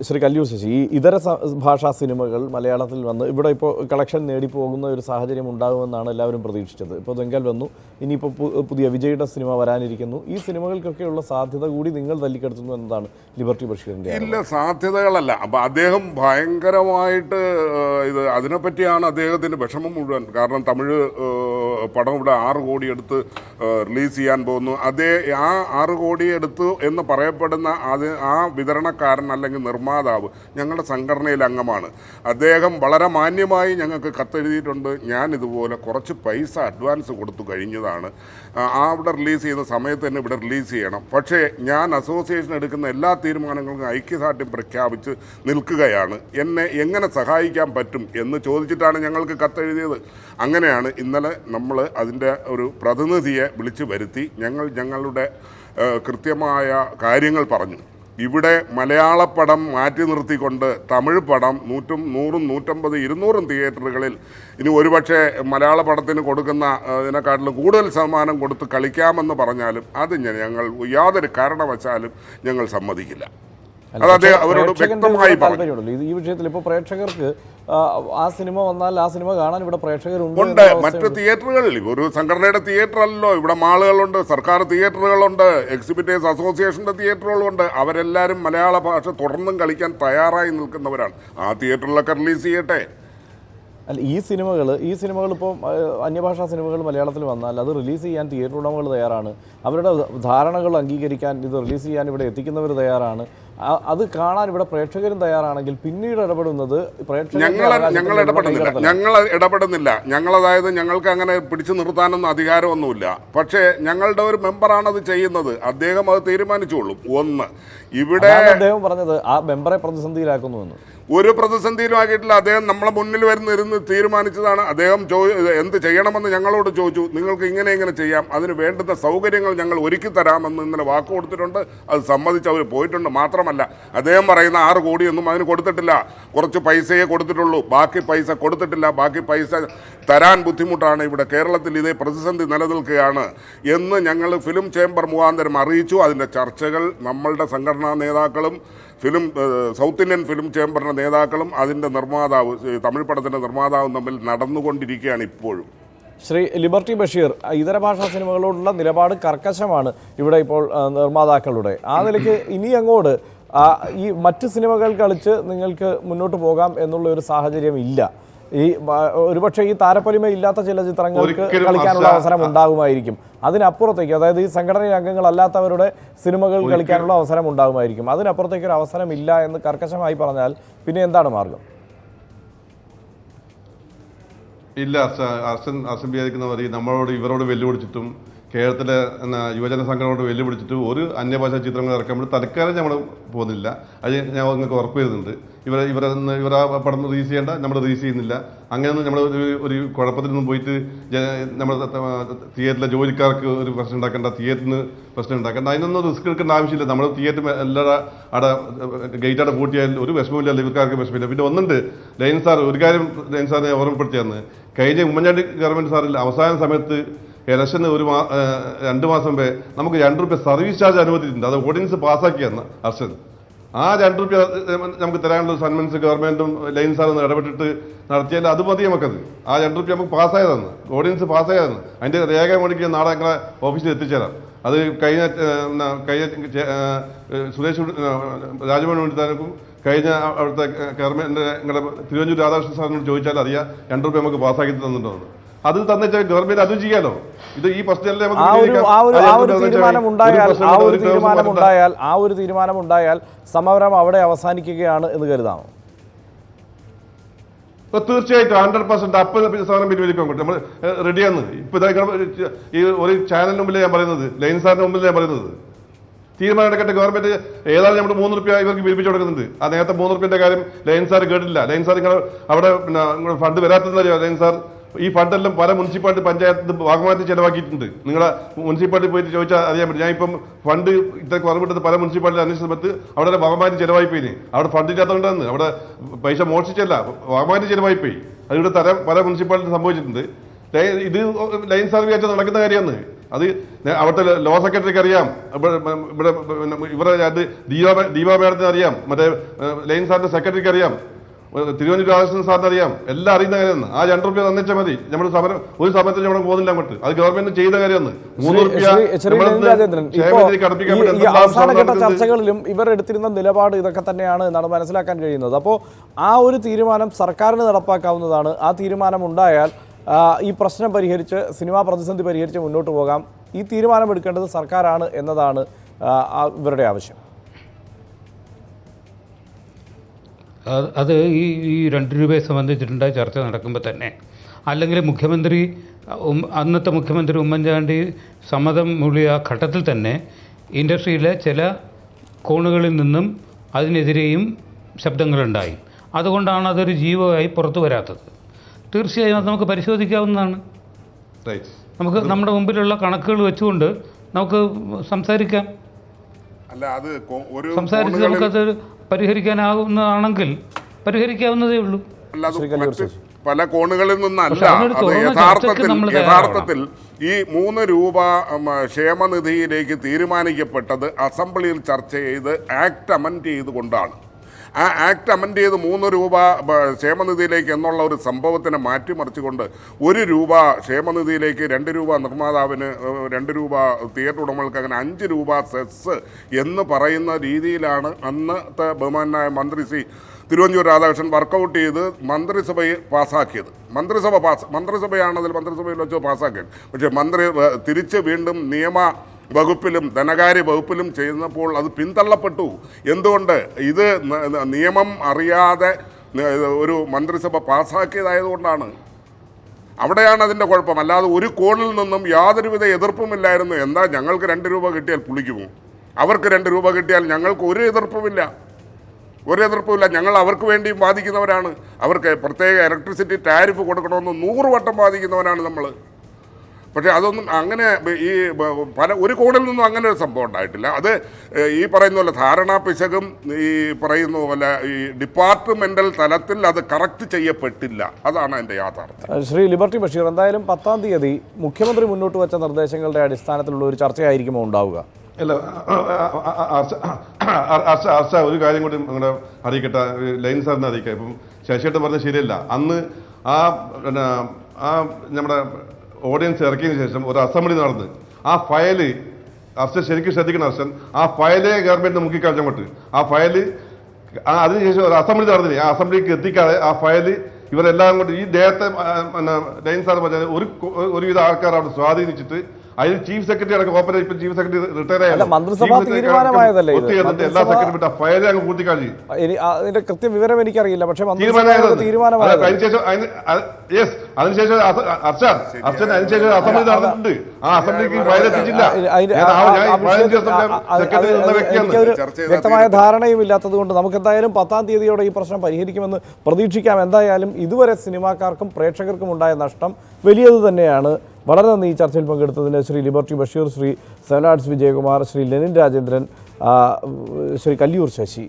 ശ്രീ കല്ലൂർ ശശി, ഈ ഇതര ഭാഷാ സിനിമകൾ മലയാളത്തിൽ വന്ന് ഇവിടെ ഇപ്പോൾ കളക്ഷൻ നേടിപ്പോകുന്ന ഒരു സാഹചര്യം ഉണ്ടാകുമെന്നാണ് എല്ലാവരും പ്രതീക്ഷിച്ചത്. ഇപ്പോൾ ദംഗൽ വന്നു, ഇനിയിപ്പോൾ പുതിയ വിജയുടെ സിനിമ വരാനിരിക്കുന്നു. ഈ സിനിമകൾക്കൊക്കെയുള്ള സാധ്യത കൂടി നിങ്ങൾ തല്ലിക്കെടുത്തുന്നു എന്നതാണ് ലിബർട്ടി ബഷീറിൻ്റെ. ഇല്ല, സാധ്യതകളല്ല. അപ്പം അദ്ദേഹം ഭയങ്കരമായിട്ട് അതിനെപ്പറ്റിയാണ് അദ്ദേഹത്തിൻ്റെ വിഷമം മുഴുവൻ. കാരണം തമിഴ് പടം ഇവിടെ 6 കോടി എടുത്ത് റിലീസ് ചെയ്യാൻ പോകുന്നു. ആ 6 കോടി എടുത്തു എന്ന് പറയപ്പെടുന്ന ആ വിതരണക്കാരൻ അല്ലെങ്കിൽ നിർമ്മാതാവ് ഞങ്ങളുടെ സംഘടനയിൽ അംഗമാണ്. അദ്ദേഹം വളരെ മാന്യമായി ഞങ്ങൾക്ക് കത്തെഴുതിയിട്ടുണ്ട്. ഞാൻ ഇതുപോലെ കുറച്ച് പൈസ അഡ്വാൻസ് കൊടുത്തു കഴിഞ്ഞതാണ്, അവിടെ റിലീസ് ചെയ്യുന്ന സമയത്ത് തന്നെ ഇവിടെ റിലീസ് ചെയ്യണം. പക്ഷേ ഞാൻ അസോസിയേഷൻ എടുക്കുന്ന എല്ലാ തീരുമാനങ്ങൾക്കും ഐക്യദാർഢ്യം പ്രഖ്യാപിച്ച് നിൽക്കുകയാണ്. എന്നെ എങ്ങനെ സഹായിക്കാൻ പറ്റും എന്ന് ചോദിച്ചിട്ടാണ് ഞങ്ങൾക്ക് കത്തെഴുതിയത്. അങ്ങനെയാണ് ഇന്നലെ നമ്മൾ അതിൻ്റെ ഒരു പ്രതിനിധിയെ വിളിച്ചു വരുത്തി ഞങ്ങളുടെ കൃത്യമായ കാര്യങ്ങൾ പറഞ്ഞു. ഇവിടെ മലയാള പടം മാറ്റി നിർത്തിക്കൊണ്ട് തമിഴ് പടം 100, 150, 200 തിയേറ്ററുകളിൽ ഇനി ഒരുപക്ഷെ മലയാള പടത്തിന് കൊടുക്കുന്ന ഇതിനെക്കാട്ടിലും കൂടുതൽ ശതമാനം കൊടുത്ത് കളിക്കാമെന്ന് പറഞ്ഞാലും അത് ഞങ്ങൾ യാതൊരു കാരണവശാലും ഞങ്ങൾ സമ്മതിക്കില്ല. അതായത് അവരോട് വ്യക്തമായി പറഞ്ഞു. ഈ വിഷയത്തിൽ ഇപ്പോൾ പ്രേക്ഷകർക്ക് ആ സിനിമ വന്നാൽ ആ സിനിമ കാണാൻ ഇവിടെ പ്രേക്ഷകരുണ്ട്. മറ്റ് തിയേറ്ററുകളിൽ ഒരു സംഘടനയുടെ തിയേറ്റർ അല്ലല്ലോ, ഇവിടെ മാളുകളുണ്ട്, സർക്കാർ തിയേറ്ററുകളുണ്ട്, എക്സിബിറ്റേഴ്സ് അസോസിയേഷൻ്റെ തിയേറ്ററുകളുണ്ട്. അവരെല്ലാവരും മലയാള ഭാഷ തുടർന്നും കളിക്കാൻ തയ്യാറായി നിൽക്കുന്നവരാണ്. ആ തിയേറ്ററിലൊക്കെ റിലീസ് ചെയ്യട്ടെ. അല്ല, ഈ സിനിമകൾ ഇപ്പോൾ അന്യഭാഷാ സിനിമകൾ മലയാളത്തിൽ വന്നാൽ അത് റിലീസ് ചെയ്യാൻ തിയേറ്റർ ഉടമകൾ തയ്യാറാണ്. അവരുടെ ധാരണകൾ അംഗീകരിക്കാൻ ഇത് റിലീസ് ചെയ്യാൻ ഇവിടെ എത്തിക്കുന്നവർ തയ്യാറാണ്. അത് കാണാൻ ഇവിടെ പ്രേക്ഷകരും തയ്യാറാണെങ്കിൽ പിന്നീട് ഇടപെടുന്നത് ഞങ്ങൾ ഇടപെടുന്നില്ല. അതായത് ഞങ്ങൾക്ക് അങ്ങനെ പിടിച്ചു നിർത്താനൊന്നും അധികാരമൊന്നുമില്ല. പക്ഷേ ഞങ്ങളുടെ ഒരു മെമ്പറാണത് ചെയ്യുന്നത്. അദ്ദേഹം അത് തീരുമാനിച്ചോളും. ഒന്ന്, ഇവിടെ അദ്ദേഹം പറഞ്ഞത് ആ മെമ്പറെ പ്രതിസന്ധിയിലാക്കുന്നുവെന്ന്. ഒരു പ്രതിസന്ധിയിലും ആക്കിയിട്ടില്ല. അദ്ദേഹം നമ്മളെ മുന്നിൽ ഇരുന്ന് തീരുമാനിച്ചതാണ്. അദ്ദേഹം എന്ത് ചെയ്യണമെന്ന് ഞങ്ങളോട് ചോദിച്ചു. നിങ്ങൾക്ക് ഇങ്ങനെ ചെയ്യാം, അതിന് വേണ്ടുന്ന സൗകര്യങ്ങൾ ഞങ്ങൾ ഒരുക്കി തരാമെന്ന് ഇന്നലെ വാക്ക് കൊടുത്തിട്ടുണ്ട്. അത് സമ്മതിച്ച് അവർ പോയിട്ടുണ്ട്. മാത്രമല്ല, അദ്ദേഹം പറയുന്ന 6 കോടിയൊന്നും അതിന് കൊടുത്തിട്ടില്ല. കുറച്ച് പൈസയെ കൊടുത്തിട്ടുള്ളൂ, ബാക്കി പൈസ കൊടുത്തിട്ടില്ല. ബാക്കി പൈസ തരാൻ ബുദ്ധിമുട്ടാണ്. ഇവിടെ കേരളത്തിൽ ഇതേ പ്രതിസന്ധി നിലനിൽക്കുകയാണ് എന്ന് ഞങ്ങൾ ഫിലിം ചേംബർ മുഖാന്തരം അറിയിച്ചു. അതിൻ്റെ ചർച്ചകൾ നമ്മളുടെ സംഘടനാ നേതാക്കളും സൗത്ത് ഇന്ത്യൻ ഫിലിം ചേംബറിൻ്റെ നേതാക്കളും അതിൻ്റെ നിർമ്മാതാവ്, തമിഴ് പടത്തിൻ്റെ നിർമ്മാതാവും തമ്മിൽ നടന്നുകൊണ്ടിരിക്കുകയാണ് ഇപ്പോഴും. ശ്രീ ലിബർട്ടി ബഷീർ, ഇതര ഭാഷാ സിനിമകളോടുള്ള നിലപാട് കർക്കശമാണ് ഇവിടെ ഇപ്പോൾ നിർമ്മാതാക്കളുടെ. ആ നിലയ്ക്ക് ഇനി അങ്ങോട്ട് ഈ മറ്റ് സിനിമകൾ കളിച്ച് നിങ്ങൾക്ക് മുന്നോട്ട് പോകാം എന്നുള്ള ഒരു സാഹചര്യം ഇല്ല. ഒരുപക്ഷെ ഈ താരപ്പൊലിമ ഇല്ലാത്ത ചില ചിത്രങ്ങൾക്ക് കളിക്കാനുള്ള അവസരം ഉണ്ടാകുമായിരിക്കും. അതിനപ്പുറത്തേക്ക്, അതായത് ഈ സംഘടനയിലെ അംഗങ്ങളല്ലാത്തവരുടെ സിനിമകൾ കളിക്കാനുള്ള അവസരം ഉണ്ടാകുമായിരിക്കും. അതിനപ്പുറത്തേക്ക് ഒരു അവസരം ഇല്ല എന്ന് കർക്കശമായി പറഞ്ഞാൽ പിന്നെ എന്താണ് മാർഗം? ഇല്ല, അർച്ചൻ വിചാരിക്കുന്നവർ നമ്മളോട് ഇവരോട് വെല്ലുവിളിച്ചിട്ടും കേരളത്തിലെ യുവജന സംഘടനയോട് വെല്ലുവിളിച്ചിട്ട് ഒരു അന്യഭാഷാ ചിത്രങ്ങൾ ഇറക്കുമ്പോൾ തൽക്കാലം നമ്മൾ പോകുന്നില്ല. അത് ഞാൻ നിങ്ങൾക്ക് ഉറപ്പ് തരുന്നുണ്ട്. ഇവർ ആ പടം റിലീസ് ചെയ്യേണ്ട, നമ്മൾ റിലീസ് ചെയ്യുന്നില്ല. അങ്ങനെയൊന്നും നമ്മൾ ഒരു കുഴപ്പത്തിനൊന്നും പോയിട്ട് നമ്മുടെ തിയേറ്ററിലെ ജോലിക്കാർക്ക് ഒരു പ്രശ്നം ഉണ്ടാക്കേണ്ട, തിയേറ്ററിന് പ്രശ്നം ഉണ്ടാക്കേണ്ട, അതിനൊന്നും റിസ്ക് എടുക്കേണ്ട ആവശ്യമില്ല. നമ്മൾ തിയേറ്റർ എല്ലാവരും അവിടെ ഗേറ്റ് അവിടെ പൂട്ടിയാൽ ഒരു വിഷമമില്ല, ഇവർക്കാർക്ക് വിഷമമില്ല. പിന്നെ ഒന്നുണ്ട്, ലൈൻ സാർ ഒരു കാര്യം ലൈൻ സാറിനെ ഓർമ്മപ്പെടുത്തിയാന്ന്, കഴിഞ്ഞ ഉമ്മൻചാണ്ടി ഗവൺമെൻറ് സാറിൽ അവസാന സമയത്ത് ഇലക്ഷന് 2 മാസം മുമ്പേ നമുക്ക് ₹2 സർവീസ് ചാർജ് അനുവദിച്ചിട്ടുണ്ട്. അത് ഓർഡിനൻസ് പാസ്സാക്കിയാണ് അർച്ചൻ. ആ ₹2 നമുക്ക് തരാനുള്ള സന്മൻസ് ഗവൺമെന്റും ലൈൻ സാറും ഇടപെട്ടിട്ട് നടത്തിയാൽ അത് മതി നമുക്കത്. ആ ₹2 നമുക്ക് പാസ്സായതാണ്, ഓർഡിനൻസ് പാസ്സായതാണ്. അതിന്റെ രേഖ മേടിക്കാൻ നാളെ ഞങ്ങളെ ഓഫീസിൽ എത്തിച്ചേരാം. അത് കഴിഞ്ഞ സുരേഷ് രാജമോഹൻ ഉണ്ണിത്താനും കഴിഞ്ഞ അവിടുത്തെ ഗവൺമെന്റ് നിങ്ങളുടെ തിരുവഞ്ചൂർ രാധാകൃഷ്ണൻ സാറിനോട് ചോദിച്ചാൽ അറിയാം ₹2 നമുക്ക് പാസ്സാക്കി തന്നിട്ടുണ്ടോ. അത് തന്നിട്ട് ഗവൺമെന്റ് അത് ചെയ്യാലോ. ഇത് ഈ പ്രശ്നമല്ലേ തീരുമാനം ഉണ്ടായാൽ സമരം അവിടെ അവസാനിക്കുകയാണ് എന്ന് കരുതാമോ? തീർച്ചയായിട്ടും 100% അപ്പം സാധനം പിൻവലിക്കാൻ പറ്റും. നമ്മൾ റെഡിയാണ്. ഇപ്പൊ ഈ ഒരു ചാനലിന് മുമ്പിൽ ഞാൻ പറയുന്നത്, ലൈൻ സാറിന്റെ മുമ്പിൽ ഞാൻ പറയുന്നത്, തീരുമാനം എടുക്കട്ടെ ഗവൺമെന്റ്. ഏതായാലും നമ്മൾ ₹3 ഇവർക്ക് പിരിപ്പിച്ചു കൊടുക്കുന്നുണ്ട്. ആ നേരത്തെ ₹3 കാര്യം ലൈൻ സാർ കേട്ടില്ല. ലൈൻ സാർ നിങ്ങൾ അവിടെ ഫണ്ട് വരാത്തതറിയോ? ലൈൻ സാർ ഈ ഫണ്ടെല്ലാം പല മുനിസിപ്പാലിറ്റി പഞ്ചായത്ത് ഭാഗമായിട്ട് ചെലവാക്കിയിട്ടുണ്ട്. നിങ്ങളെ മുനിസിപ്പാലിറ്റി പോയിട്ട് ചോദിച്ചാൽ അറിയാൻ പറ്റും. ഞാൻ ഇപ്പം ഫണ്ട് ഇത്ര കുറവിട്ടത് പല മുനിസിപ്പാലിറ്റി അന്വേഷിച്ച സമയത്ത് അവിടെ ഭാഗമായിട്ട് ചെലവായി പോയി. അവിടെ ഫണ്ടില്ലാത്തതുകൊണ്ടാണ്, അവിടെ പൈസ മോഷിച്ചല്ല, ഭാഗമായിട്ട് ചെലവായി പോയി. അതിവിടെ പല മുനിസിപ്പാലിറ്റി സംഭവിച്ചിട്ടുണ്ട്. ഇത് ലൈൻ സർവേ ആയിട്ട് നടക്കുന്ന കാര്യമാണ്. അത് അവിടുത്തെ ലോ സെക്രട്ടറിക്ക് അറിയാം, ഇവരെ ദീപാ മേഡത്തിന് അറിയാം, മറ്റേ ലൈൻ സാറിന്റെ സെക്രട്ടറിക്ക് അറിയാം, തിരുവനന്തപുരം രാധാകൃഷ്ണൻ സാറിന് അറിയാം, എല്ലാം അറിയുന്ന കാര്യമാണ്. ആ ₹2 തന്നിച്ചാൽ മതി. നമ്മൾ ഒരു സമരത്തിൽ നമ്മൾ പോകുന്നില്ല അങ്ങോട്ട്. അത് ഗവൺമെന്റ് ചെയ്ത കാര്യമാണ്. അവസാനഘട്ട ചർച്ചകളിലും ഇവർ എടുത്തിരുന്ന നിലപാട് ഇതൊക്കെ തന്നെയാണ് എന്നാണ് മനസ്സിലാക്കാൻ കഴിയുന്നത്. അപ്പോൾ ആ ഒരു തീരുമാനം സർക്കാരിന് നടപ്പാക്കാവുന്നതാണ്. ആ തീരുമാനം ഉണ്ടായാൽ ഈ പ്രശ്നം പരിഹരിച്ച്, സിനിമാ പ്രതിസന്ധി പരിഹരിച്ച് മുന്നോട്ട് പോകാം. ഈ തീരുമാനമെടുക്കേണ്ടത് സർക്കാരാണ് എന്നതാണ് ഇവരുടെ ആവശ്യം. അത് ഈ ₹2 സംബന്ധിച്ചിട്ടുണ്ടായ ചർച്ച നടക്കുമ്പോൾ തന്നെ, അല്ലെങ്കിൽ മുഖ്യമന്ത്രി അന്നത്തെ മുഖ്യമന്ത്രി ഉമ്മൻചാണ്ടി സമ്മതം മൂളിയ ആ ഘട്ടത്തിൽ തന്നെ ഇൻഡസ്ട്രിയിലെ ചില കോണുകളിൽ നിന്നും അതിനെതിരെയും ശബ്ദങ്ങളുണ്ടായി. അതുകൊണ്ടാണ് അതൊരു ജീവമായി പുറത്തു വരാത്തത്. തീർച്ചയായും അത് നമുക്ക് പരിശോധിക്കാവുന്നതാണ്. നമുക്ക് നമ്മുടെ മുമ്പിലുള്ള കണക്കുകൾ വെച്ചുകൊണ്ട് നമുക്ക് സംസാരിക്കാം. അല്ല, അത് സംസാരിച്ച് നമുക്കത് പരിഹരിക്കാനാവുന്നതാണെങ്കിൽ പരിഹരിക്കാവുന്നതേ ഉള്ളൂ. പല കോണുകളിൽ നിന്നല്ല. അത് യഥാർത്ഥത്തിൽ ഈ ₹3 ക്ഷേമനിധിയിലേക്ക് തീരുമാനിക്കപ്പെട്ടത് അസംബ്ലിയിൽ ചർച്ച ചെയ്ത് ആക്ട് അമെൻഡ് ചെയ്തുകൊണ്ടാണ്. ആ ആക്ട് അമെൻഡ് ചെയ്ത് ₹3 ക്ഷേമനിധിയിലേക്ക് എന്നുള്ള ഒരു സംഭവത്തിനെ മാറ്റിമറിച്ചുകൊണ്ട് ₹1 ക്ഷേമനിധിയിലേക്ക്, ₹2 നിർമ്മാതാവിന്, ₹2 തിയേറ്റർ ഉടമകൾക്ക്, അങ്ങനെ ₹5 സെസ് എന്ന് പറയുന്ന രീതിയിലാണ് അന്നത്തെ ബഹുമാനായ മന്ത്രി ശ്രീ തിരുവനന്തപുരം രാധാകൃഷ്ണൻ വർക്കൗട്ട് ചെയ്ത് മന്ത്രിസഭയെ പാസ്സാക്കിയത്. മന്ത്രിസഭയാണതിൽ മന്ത്രിസഭയിൽ വെച്ച് പാസ്സാക്കിയത്. പക്ഷേ മന്ത്രി തിരിച്ച് വീണ്ടും നിയമ വകുപ്പിലും ധനകാര്യ വകുപ്പിലും ചെയ്യുന്നപ്പോൾ അത് പിന്തള്ളപ്പെട്ടു. എന്തുകൊണ്ട്? ഇത് നിയമം അറിയാതെ ഒരു മന്ത്രിസഭ പാസ്സാക്കിയതായതുകൊണ്ടാണ്. അവിടെയാണ് അതിൻ്റെ കുഴപ്പം. അല്ലാതെ ഒരു കോണിൽ നിന്നും യാതൊരുവിധ എതിർപ്പുമില്ലായിരുന്നു. എന്താ, ഞങ്ങൾക്ക് ₹2 കിട്ടിയാൽ പുളിക്കുമോ? അവർക്ക് ₹2 കിട്ടിയാൽ ഞങ്ങൾക്ക് ഒരു എതിർപ്പുമില്ല. ഞങ്ങൾ അവർക്ക് വേണ്ടിയും വാദിക്കുന്നവരാണ്. അവർക്ക് പ്രത്യേക ഇലക്ട്രിസിറ്റി ടാരിഫ് കൊടുക്കണമെന്ന് 100 വട്ടം വാദിക്കുന്നവരാണ് നമ്മൾ. പക്ഷേ അതൊന്നും അങ്ങനെ ഒരു കോണിൽ നിന്നും അങ്ങനെ ഒരു സംഭവം ഉണ്ടായിട്ടില്ല. അത് ഈ പറയുന്ന പോലെ ധാരണാ പിശകും ഈ പറയുന്ന പോലെ ഈ ഡിപ്പാർട്ട്മെന്റൽ തലത്തിൽ അത് കറക്റ്റ് ചെയ്യപ്പെട്ടില്ല. അതാണ് അതിൻ്റെ യാഥാർത്ഥ്യം. ശ്രീ ലിബർട്ടി ബഷീർ, എന്തായാലും 10-ാം തീയതി മുഖ്യമന്ത്രി മുന്നോട്ട് വെച്ച നിർദ്ദേശങ്ങളുടെ അടിസ്ഥാനത്തിലുള്ള ഒരു ചർച്ചയായിരിക്കുമോ ഉണ്ടാവുക? അല്ല, ഒരു കാര്യം കൂടി അങ്ങനെ അറിയിക്കട്ടെ, ലൈൻ സാറിനെ അറിയിക്കാം. ഇപ്പം ശശിയേട്ടൻ പറഞ്ഞത് ശരിയല്ല. അന്ന് നമ്മുടെ ഓഡിയൻസ് ഇറക്കിയതിന് ശേഷം ഒരു അസംബ്ലി നടന്ന് ആ ഫയല് അർച്ചൻ ശരിക്കും ശ്രദ്ധിക്കണം. അർച്ചൻ ആ ഫയലേ ഗവൺമെന്റ് മുക്കിക്കളഞ്ഞങ്ങോട്ട്. ആ ഫയല് അതിനുശേഷം ഒരു അസംബ്ലി നടന്നില്ല. ആ അസംബ്ലിക്ക് എത്തിക്കാതെ ആ ഫയല് ഇവരെല്ലാം കൊണ്ട് ഈ നേരത്തെ ലൈൻ സാർ പറഞ്ഞാൽ ഒരുവിധ ആൾക്കാർ അവിടെ സ്വാധീനിച്ചിട്ട് അതിൽ ചീഫ് സെക്രട്ടറി അടക്കം ഓപ്പറേറ്റ്, ഇപ്പം ചീഫ് സെക്രട്ടറി റിട്ടയർ ആയല്ലോ, എല്ലാ സെക്രട്ടറി ആ ഫയൽ അങ്ങ് പൂർത്തിക്കാഴ്ച. അതിന്റെ കൃത്യ വിവരം എനിക്കറിയില്ല. പക്ഷേ അതിനുശേഷം അതിനുശേഷം അസംബ്ലി നടന്നിട്ടുണ്ട്. ആ അസംബ്ലിക്ക് ഫയൽ എത്തിച്ചില്ല. എനിക്കൊരു വ്യക്തമായ ധാരണയും ഇല്ലാത്തത് കൊണ്ട് നമുക്ക് എന്തായാലും 10-ാം തീയതിയോടെ ഈ പ്രശ്നം പരിഹരിക്കുമെന്ന് പ്രതീക്ഷിക്കാം. എന്തായാലും ഇതുവരെ സിനിമാക്കാർക്കും പ്രേക്ഷകർക്കും ഉണ്ടായ നഷ്ടം വലിയത് തന്നെയാണ്. വളരെ നന്ദി ഈ ചർച്ചയിൽ പങ്കെടുത്തതിന് ശ്രീ ലിബർട്ടി ബഷീർ, ശ്രീ സെവനാർട്സ് വിജയകുമാർ, ശ്രീ ലെനിൻ രാജേന്ദ്രൻ, ശ്രീ കല്ലിയൂർ ശശി.